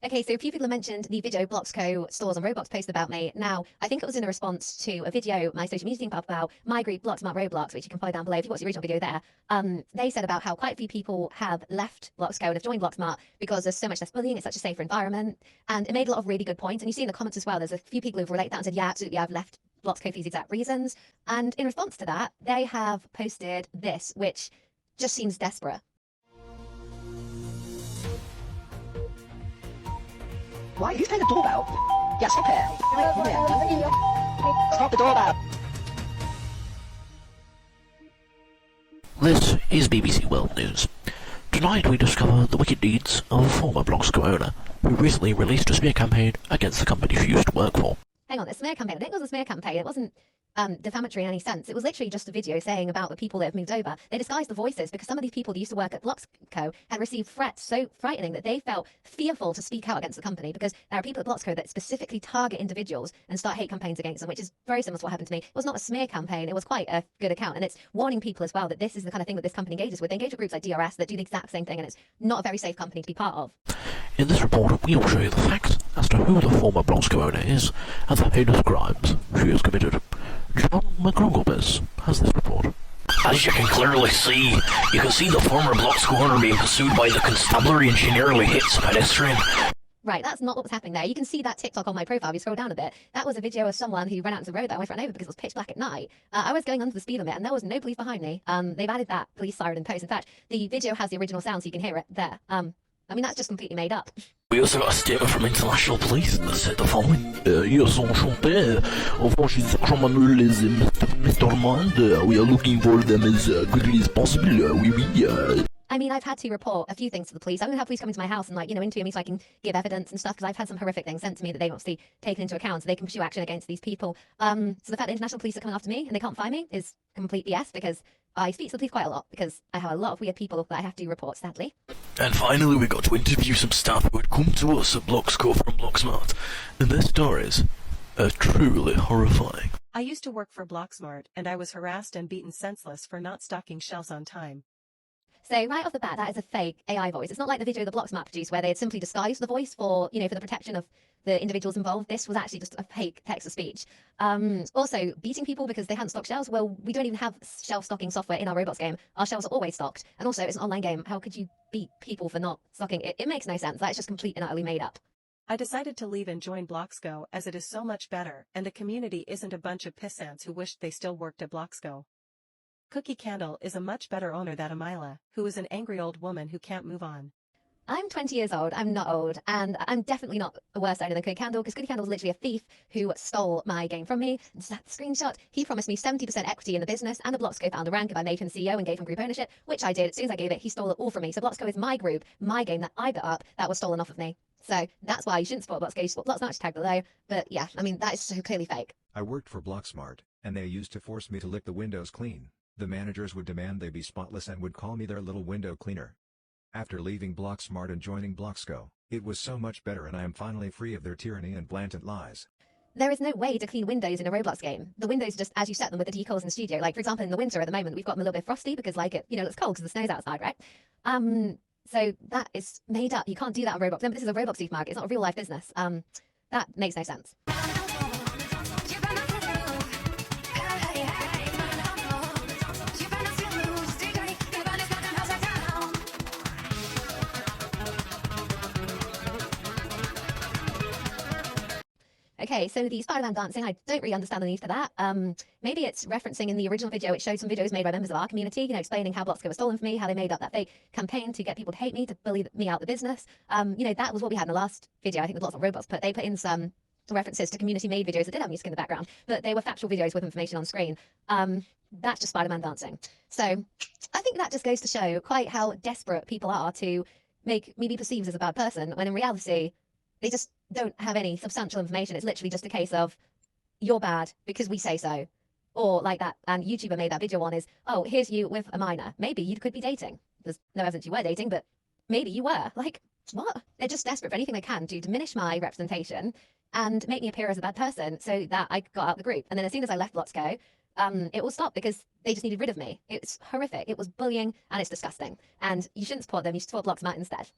Okay, so a few people have mentioned the video Bloxco stores on Roblox posted about me. Now, I think it was in a response to a video my social media team put up about my group Bloxmart Roblox, which you can find down below if you watch the original video there. They said about how quite a few people have left Bloxco and have joined Bloxmart because there's so much less bullying, it's such a safer environment, and it made a lot of really good points. And you see in the comments as well, there's a few people who've related that and said, yeah, absolutely, I've left Bloxco for these exact reasons. And in response to that, they have posted this, which just seems desperate. Why are you paying the doorbell? Yeah, stop it. Stop the doorbell. This is BBC World News. Tonight we discover the wicked deeds of a former Bloxco owner who recently released a smear campaign against the company she used to work for. Hang on, a smear campaign. I think it was a smear campaign. It wasn't defamatory in any sense. It was literally just a video saying about the people that have moved over. They disguised the voices because some of these people that used to work at Bloxco had received threats so frightening that they felt fearful to speak out against the company, because there are people at Bloxco that specifically target individuals and start hate campaigns against them, which is very similar to what happened to me. It was not a smear campaign. It was quite a good account, and it's warning people as well that this is the kind of thing that this company engages with. They engage with groups like DRS that do the exact same thing, and it's not a very safe company to be part of. In this report, we will show you the facts as to who the former Bloxco owner is and the heinous crimes she has committed. John McGrogglebus has this report. As you can clearly see, you can see the former Bloxco owner being pursued by the constabulary and she nearly hits a pedestrian. Right, that's not what was happening there. You can see that TikTok on my profile if you scroll down a bit. That was a video of someone who ran out into the road that I almost ran over because it was pitch black at night. I was going under the speed limit and there was no police behind me. They've added that police siren in post. In fact, the video has the original sound so you can hear it there. I mean, that's just completely made up. We also got a statement from international police that said the following. Yes, enchanté. Enfin, she's Jean-Manuel les Mr. Mind. We are looking for them as quickly as possible. Oui, oui. I mean, I've had to report a few things to the police. I'm going to have police come into my house and, interview me so I can give evidence and stuff, because I've had some horrific things sent to me that they've obviously taken into account so they can pursue action against these people. So the fact that international police are coming after me and they can't find me is complete BS, because I speak to the police quite a lot, because I have a lot of weird people that I have to report, sadly. And finally, we got to interview some staff who had come to us at Bloxco from Bloxmart, and their stories are truly horrifying. I used to work for Bloxmart, and I was harassed and beaten senseless for not stocking shelves on time. So right off the bat, that is a fake AI voice. It's not like the video the Bloxmart produced where they had simply disguised the voice for the protection of the individuals involved. This was actually just a fake text-to-speech. Also, beating people because they hadn't stocked shelves. Well, we don't even have shelf stocking software in our Roblox game. Our shelves are always stocked. And also, it's an online game. How could you beat people for not stocking? It makes no sense. That's just complete and utterly made up. I decided to leave and join Bloxco as it is so much better, and the community isn't a bunch of pissants who wished they still worked at Bloxco. Cookie Candle is a much better owner than Amelia, who is an angry old woman who can't move on. I'm 20 years old, I'm not old, and I'm definitely not a worse owner than Cookie Candle, because Cookie Candle was literally a thief who stole my game from me. And that screenshot, he promised me 70% equity in the business and a Bloxco founder rank if I made him CEO and gave him group ownership, which I did. As soon as I gave it, he stole it all from me. So Bloxco is my group, my game that I built up, that was stolen off of me. So that's why you shouldn't support Bloxco, you support Bloxmart, tag below. But yeah, I mean, that is so clearly fake. I worked for Bloxmart, and they used to force me to lick the windows clean. The managers would demand they be spotless and would call me their little window cleaner. After leaving Bloxmart and joining Bloxco, it was so much better, and I am finally free of their tyranny and blatant lies. There is no way to clean windows in a Roblox game. The windows are just as you set them with the decals in the studio. Like, for example, in the winter at the moment, we've got them a little bit frosty because, it's cold because the snow's outside, right? So that is made up. You can't do that on Roblox. Remember, this is a Roblox supermarket. It's not a real life business. That makes no sense. Okay, so the Spider-Man dancing, I don't really understand the need for that. Maybe it's referencing in the original video, it showed some videos made by members of our community, explaining how Bloxco was stolen from me, how they made up that fake campaign to get people to hate me, to bully me out of the business. That was what we had in the last video. I think the Bloxmart Roblox they put in some references to community-made videos that did have music in the background, but they were factual videos with information on screen. That's just Spider-Man dancing. So I think that just goes to show quite how desperate people are to make me be perceived as a bad person, when in reality, they just don't have any substantial information. It's literally just a case of, you're bad because we say so. Or like that, and YouTuber made that video on is, oh, here's you with a minor. Maybe you could be dating. There's no evidence you were dating, but maybe you were. Like, what? They're just desperate for anything they can to diminish my representation and make me appear as a bad person so that I got out of the group. And then as soon as I left Bloxco, it all stopped because they just needed rid of me. It's horrific. It was bullying and it's disgusting. And you shouldn't support them. You should support Bloxmart instead.